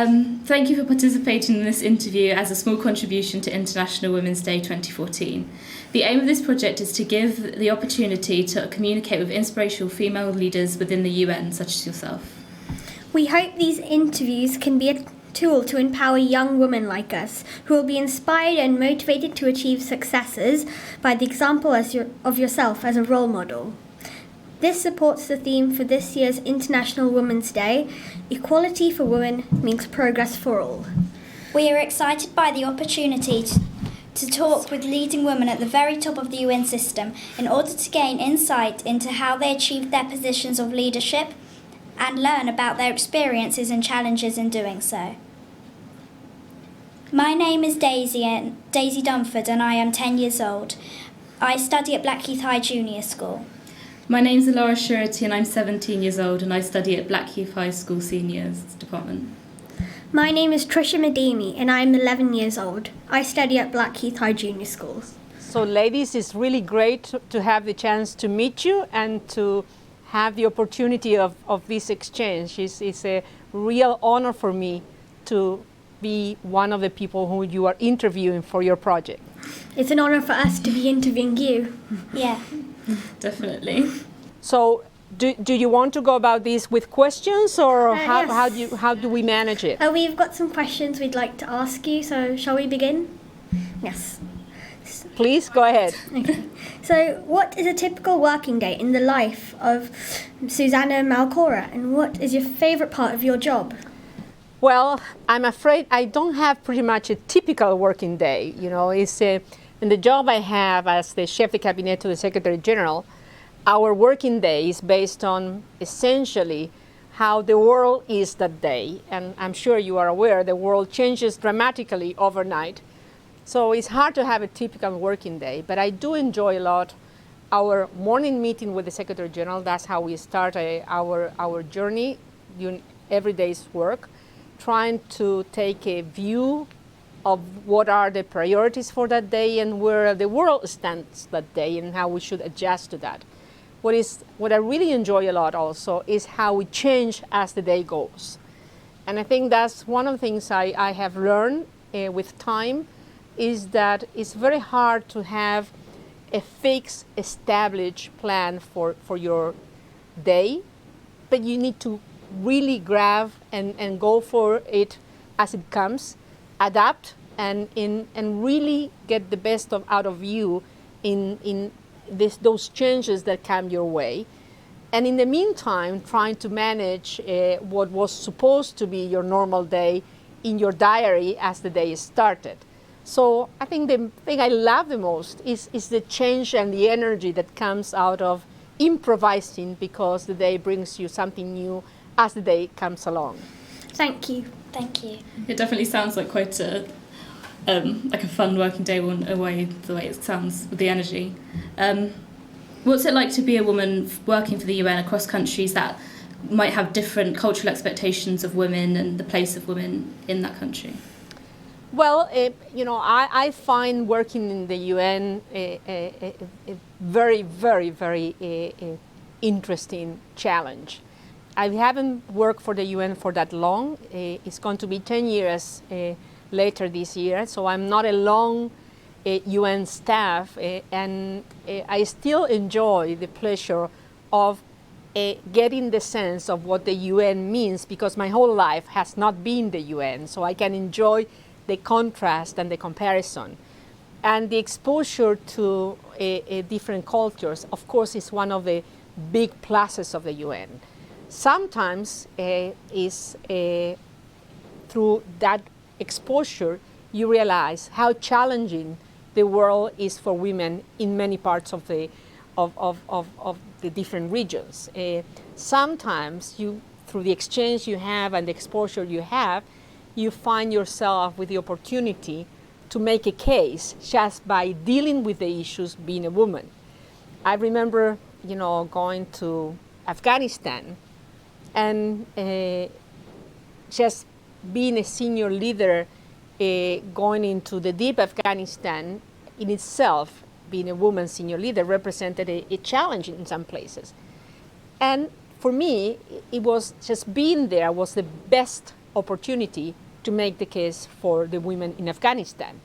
Thank you for participating in this interview as a small contribution to International Women's Day 2014. The aim of this project is to give the opportunity to communicate with inspirational female leaders within the UN, such as yourself. We hope these interviews can be a tool to empower young women like us, who will be inspired and motivated to achieve successes by the example of yourself as a role model. This supports the theme for this year's International Women's Day: Equality for Women means progress for all. We are excited by the opportunity to talk with leading women at the very top of the UN system in order to gain insight into how they achieved their positions of leadership and learn about their experiences and challenges in doing so. My name is Daisy Dunford, and I am 10 years old. I study at Blackheath High Junior School. My name's Laura Surety and I'm 17 years old and I study at Blackheath High School Seniors Department. My name is Trisha Medimi and I am 11 years old. I study at Blackheath High Junior School. So ladies, it's really great to have the chance to meet you and to have the opportunity of this exchange. It's a real honor for me to be one of the people who you are interviewing for your project. It's an honor for us to be interviewing you. Yeah. Definitely. So do you want to go about this with questions, or yes. how do we manage it? We've got some questions we'd like to ask you, so shall we begin? Yes. Please, go ahead. Okay. So what is a typical working day in the life of Susana Malcorra, and what is your favourite part of your job? Well, I'm afraid I don't have pretty much a typical working day. You know, it's in the job I have as the chef de cabinet to the Secretary General, our working day is based on essentially how the world is that day. And I'm sure you are aware the world changes dramatically overnight. So it's hard to have a typical working day, but I do enjoy a lot our morning meeting with the Secretary General. That's how we start our journey, every day's work, trying to take a view of what are the priorities for that day and where the world stands that day and how we should adjust to that. What I really enjoy a lot also is how we change as the day goes. And I think that's one of the things I have learned with time, is that it's very hard to have a fixed, established plan for your day, but you need to really grab and go for it as it comes, adapt and really get the best out of you in those changes that come your way. And in the meantime, trying to manage what was supposed to be your normal day in your diary as the day started. So I think the thing I love the most is the change and the energy that comes out of improvising, because the day brings you something new as the day comes along. Thank you. Thank you. It definitely sounds like quite a fun working day, the way it sounds with the energy. What's it like to be a woman working for the UN across countries that might have different cultural expectations of women and the place of women in that country? Well, I find working in the UN a very, very, very interesting challenge. I haven't worked for the UN for that long. It's going to be 10 years later this year, so I'm not a long UN staff, and I still enjoy the pleasure of getting the sense of what the UN means, because my whole life has not been the UN, so I can enjoy the contrast and the comparison. And the exposure to different cultures, of course, is one of the big pluses of the UN. Sometimes through that exposure, you realize how challenging the world is for women in many parts of the different regions. Sometimes through the exchange you have and the exposure you have, you find yourself with the opportunity to make a case just by dealing with the issues being a woman. I remember, going to Afghanistan and just being a senior leader, going into the deep Afghanistan in itself, being a woman senior leader, represented a challenge in some places. And for me, it was just being there was the best opportunity to make the case for the women in Afghanistan.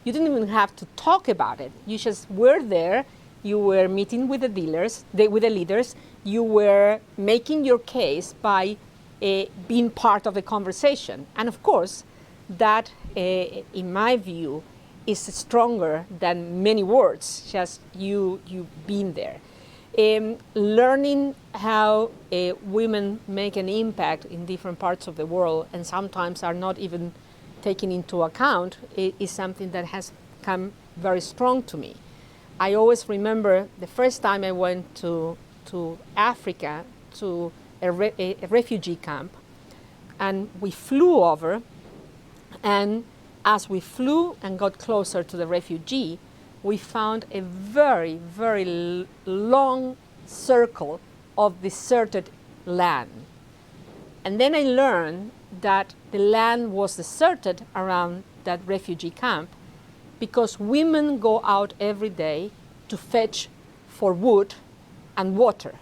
You didn't even have to talk about it. You just were there. You were meeting with the leaders. You were making your case by being part of the conversation. And of course, that, in my view, is stronger than many words, just you being there. Learning how women make an impact in different parts of the world and sometimes are not even taken into account is something that has come very strong to me. I always remember the first time I went to Africa, to a refugee camp, and we flew over, and as we flew and got closer to the refugee, we found a very, very long circle of deserted land. And then I learned that the land was deserted around that refugee camp because women go out every day to fetch for wood and water.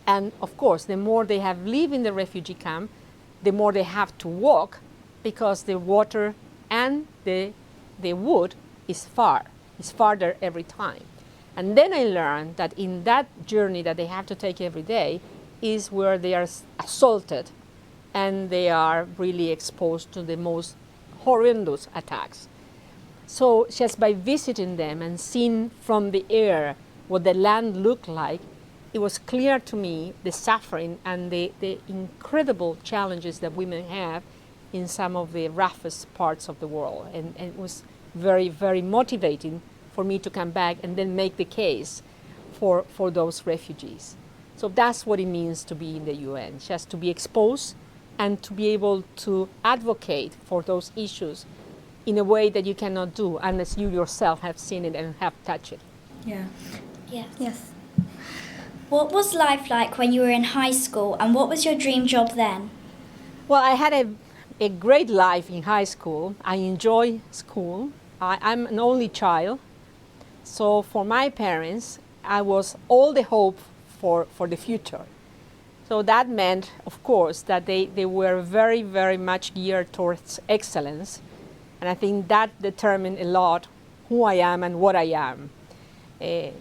And of course, the more they have lived in the refugee camp, the more they have to walk because the water and the wood is farther every time. And then I learned that in that journey that they have to take every day is where they are assaulted and they are really exposed to the most horrendous attacks. So just by visiting them and seeing from the air what the land looked like, it was clear to me the suffering and the incredible challenges that women have in some of the roughest parts of the world. And it was very, very motivating for me to come back and then make the case for those refugees. So that's what it means to be in the UN, just to be exposed and to be able to advocate for those issues in a way that you cannot do unless you yourself have seen it and have touched it. Yeah. Yes. What was life like when you were in high school, and what was your dream job then? Well, I had a great life in high school. I enjoy school. I'm an only child. So for my parents, I was all the hope for the future. So that meant, of course, that they were very, very much geared towards excellence. And I think that determined a lot who I am and what I am.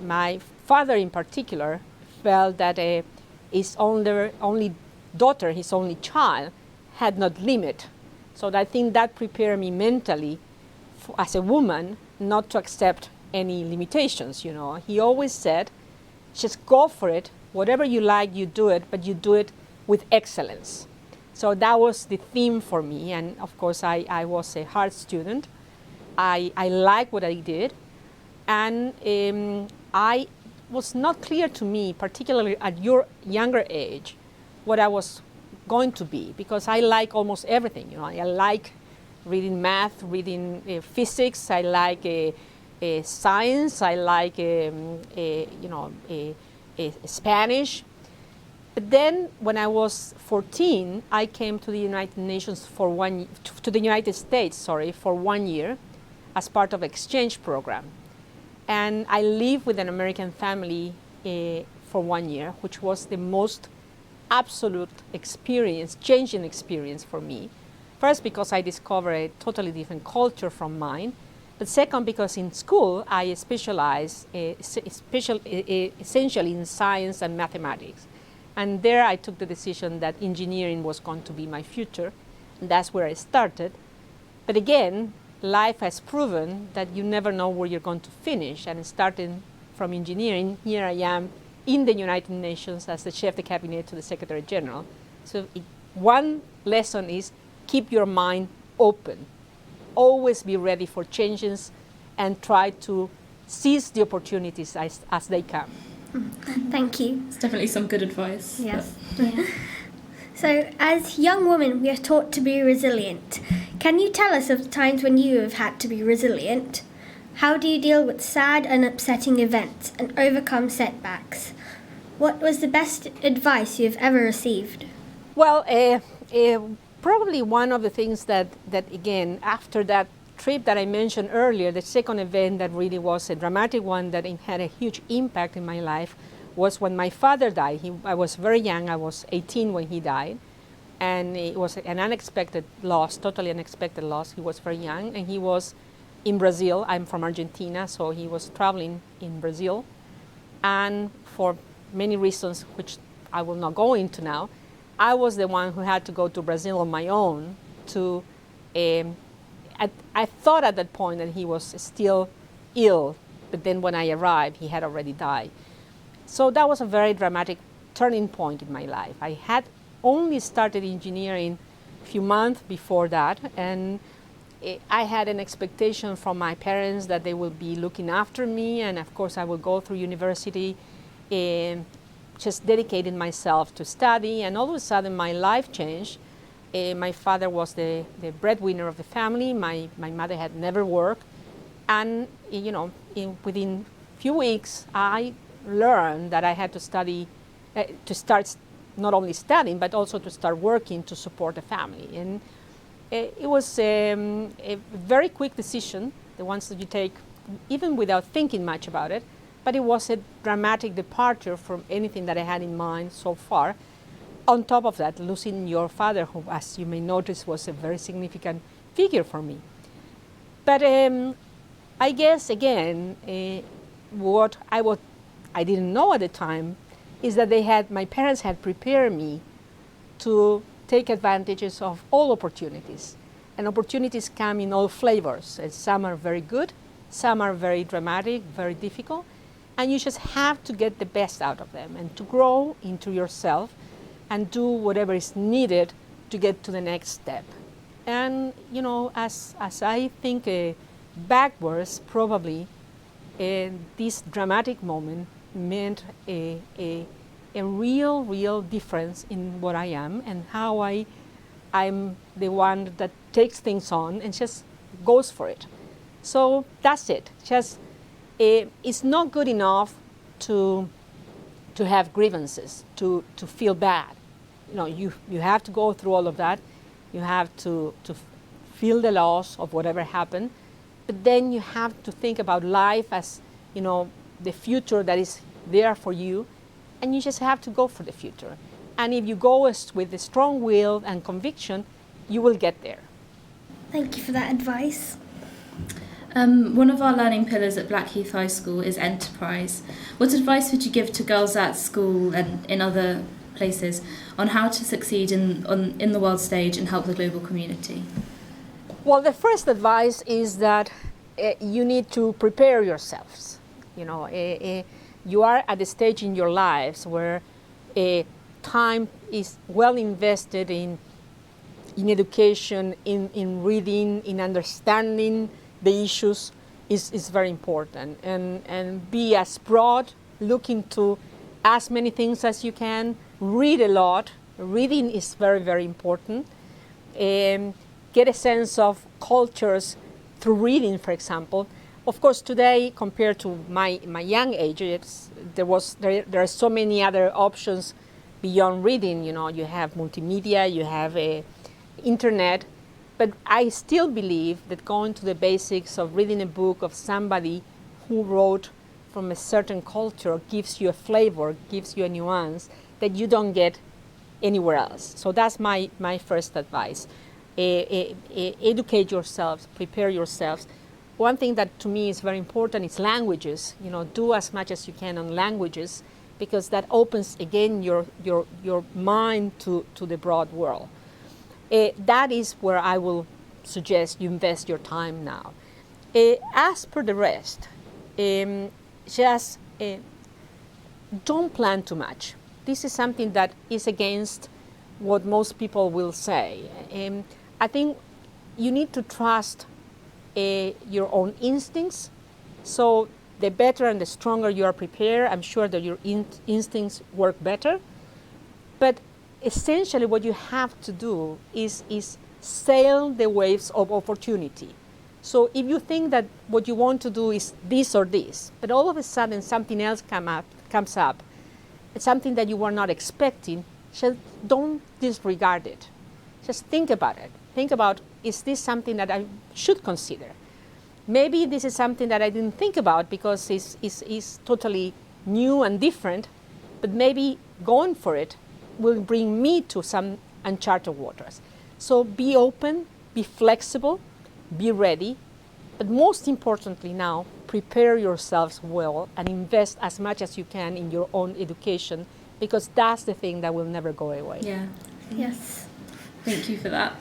My father in particular felt that his only daughter, his only child, had not limit. So I think that prepared me mentally as a woman not to accept any limitations. You know, he always said, just go for it. Whatever you like, you do it, but you do it with excellence. So that was the theme for me. And of course, I was a hard student. I liked what I did. And I was not clear to me, particularly at your younger age, what I was going to be, because I like almost everything. You know, I like reading math, reading physics. I like science. I like Spanish. But then, when I was 14, I came to the United Nations to the United States, for 1 year, as part of an exchange program. And I lived with an American family for 1 year, which was the most absolute experience, changing experience for me. First, because I discovered a totally different culture from mine. But second, because in school, I specialized essentially in science and mathematics. And there I took the decision that engineering was going to be my future. And that's where I started. But again, life has proven that you never know where you're going to finish. And starting from engineering, here I am in the United Nations as the chef de cabinet to the Secretary General. So one lesson is keep your mind open. Always be ready for changes and try to seize the opportunities as they come. Thank you. It's definitely some good advice. Yes. Yeah. So, as young women, we are taught to be resilient. Can you tell us of times when you have had to be resilient? How do you deal with sad and upsetting events and overcome setbacks? What was the best advice you have ever received? Well, probably one of the things that again, after that trip that I mentioned earlier, the second event that really was a dramatic one that had a huge impact in my life was when my father died. I was very young, I was 18 when he died. and it was an unexpected loss, totally unexpected loss. He was very young, and he was in Brazil. I'm from Argentina, so he was traveling in Brazil. And for many reasons, which I will not go into now, I was the one who had to go to Brazil on my own to, I thought at that point that he was still ill, but then when I arrived, he had already died. So that was a very dramatic turning point in my life. I had only started engineering a few months before that, and I had an expectation from my parents that they would be looking after me, and of course I would go through university and just dedicating myself to study, and all of a sudden my life changed. My father was the breadwinner of the family. My mother had never worked, and within few weeks I learned that I had to study, to start not only studying but also to start working to support the family. And it was a very quick decision, the ones that you take even without thinking much about it, but it was a dramatic departure from anything that I had in mind so far. On top of that, losing your father, who, as you may notice, was a very significant figure for me. But I guess, again, what I didn't know at the time is that my parents had prepared me to take advantages of all opportunities. And opportunities come in all flavors. And some are very good, some are very dramatic, very difficult, and you just have to get the best out of them and to grow into yourself and do whatever is needed to get to the next step. And as I think backwards, probably this dramatic moment meant a real difference in what I am and how I'm the one that takes things on and just goes for it. So that's it. Just it's not good enough to have grievances, to feel bad. You have to go through all of that. You have to feel the loss of whatever happened, but then you have to think about life as the future that is there for you, and you just have to go for the future. And if you go with a strong will and conviction, you will get there. Thank you for that advice. One of our learning pillars at Blackheath High School is enterprise. What advice would you give to girls at school and in other places on how to succeed in the world stage and help the global community? Well, the first advice is that you need to prepare yourselves. You are at a stage in your lives where time is well invested in education, in reading, in understanding the issues is very important. And be as broad, look into as many things as you can, read a lot. Reading is very, very important. Get a sense of cultures through reading, for example. Of course, today, compared to my young age, there are so many other options beyond reading. You have multimedia, you have internet, but I still believe that going to the basics of reading a book of somebody who wrote from a certain culture gives you a flavor, gives you a nuance that you don't get anywhere else. So that's my first advice. Educate yourselves, prepare yourselves. One thing that to me is very important is languages. Do as much as you can on languages, because that opens again your mind to the broad world. That is where I will suggest you invest your time now. As per the rest, just don't plan too much. This is something that is against what most people will say. I think you need to trust your own instincts. So the better and the stronger you are prepared, I'm sure that your instincts work better. But essentially what you have to do is sail the waves of opportunity. So if you think that what you want to do is this or this, but all of a sudden something else comes up, it's something that you were not expecting, just don't disregard it. Just think about it. Think about, is this something that I should consider? Maybe this is something that I didn't think about because it's totally new and different, but maybe going for it will bring me to some uncharted waters. So be open, be flexible, be ready, but most importantly now, prepare yourselves well and invest as much as you can in your own education, because that's the thing that will never go away. Yeah. Yes. Thank you for that.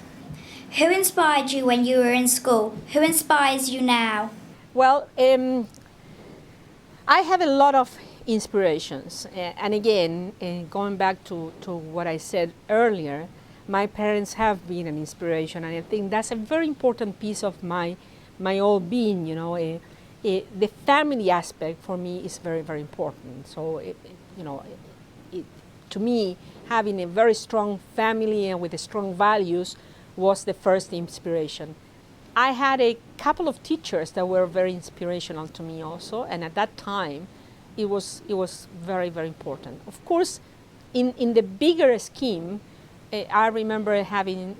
Who inspired you when you were in school? Who inspires you now? Well, I have a lot of inspirations. And again, going back to what I said earlier, my parents have been an inspiration. And I think that's a very important piece of my whole being, you know. The family aspect for me is very, very important. So, to me, having a very strong family and with strong values was the first inspiration. I had a couple of teachers that were very inspirational to me also, and at that time, it was very, very important. Of course, in the bigger scheme, I remember having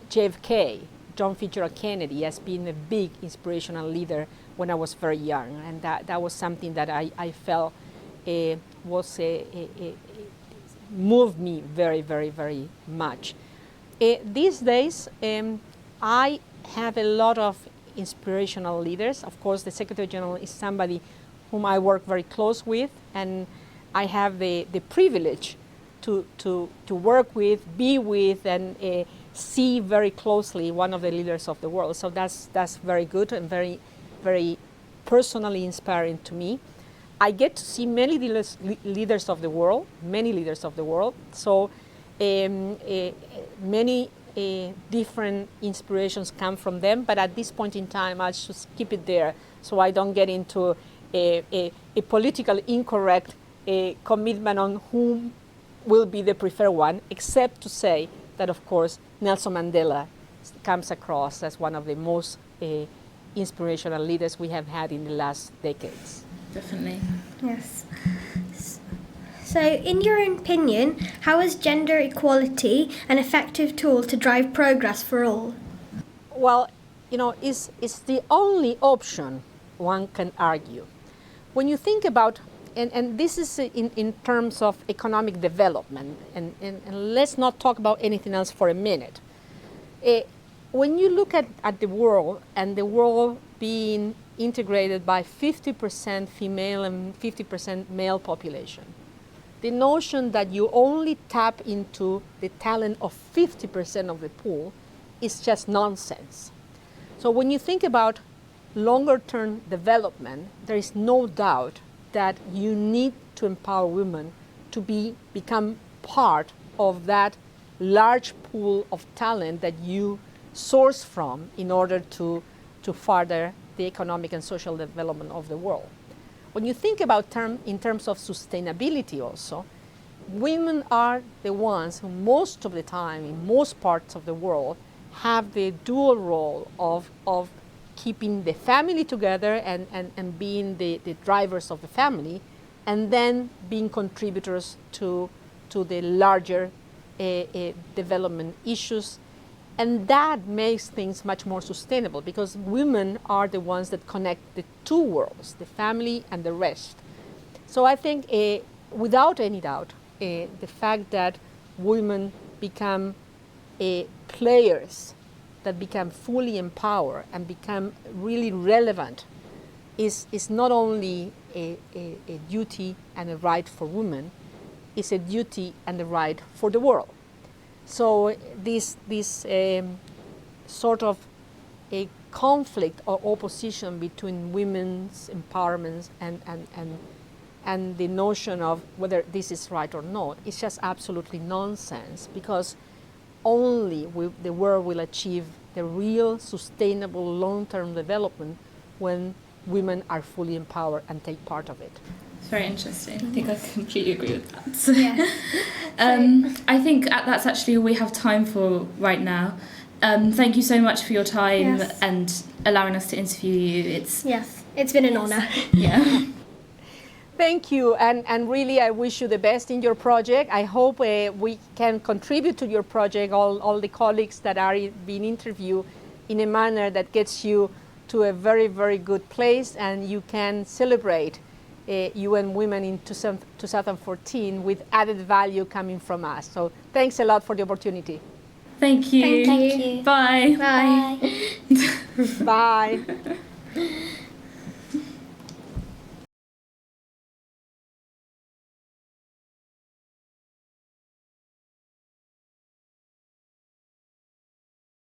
JFK, John Fitzgerald Kennedy, as being a big inspirational leader when I was very young, and that was something that I felt was moved me very, very, very much. These days, I have a lot of inspirational leaders. Of course, the Secretary General is somebody whom I work very close with, and I have the privilege to work with, be with, and see very closely one of the leaders of the world. So that's very good and very, very personally inspiring to me. I get to see many leaders of the world, many leaders of the world. So many different inspirations come from them, but at this point in time, I'll just keep it there so I don't get into a politically incorrect commitment on whom will be the preferred one, except to say that, of course, Nelson Mandela comes across as one of the most inspirational leaders we have had in the last decades. Definitely. Yes. So, in your opinion, how is gender equality an effective tool to drive progress for all? Well, it's the only option one can argue. When you think about, and this is in terms of economic development, and let's not talk about anything else for a minute. When you look at the world, and the world being integrated by 50% female and 50% male population, the notion that you only tap into the talent of 50% of the pool is just nonsense. So when you think about longer-term development, there is no doubt that you need to empower women to become part of that large pool of talent that you source from in order to further the economic and social development of the world. When you think about in terms of sustainability also, women are the ones who most of the time, in most parts of the world, have the dual role of keeping the family together and being the drivers of the family, and then being contributors to the larger development issues. And that makes things much more sustainable, because women are the ones that connect the two worlds, the family and the rest. So I think, without any doubt, the fact that women become players, that become fully empowered and become really relevant, is not only a duty and a right for women, it's a duty and a right for the world. So this sort of a conflict or opposition between women's empowerment and the notion of whether this is right or not is just absolutely nonsense, because only the world will achieve the real sustainable long-term development when women are fully empowered and take part of it. It's very interesting. I think I completely agree with that. Yes. I think that's actually all we have time for right now. Thank you so much for your time and allowing us to interview you. It's been an honour. Yeah. Thank you, and really I wish you the best in your project. I hope we can contribute to your project, all the colleagues that are being interviewed, in a manner that gets you to a very, very good place, and you can celebrate UN Women in 2014 with added value coming from us. So thanks a lot for the opportunity. Thank you. Thank you. Bye. Bye. Bye. Bye.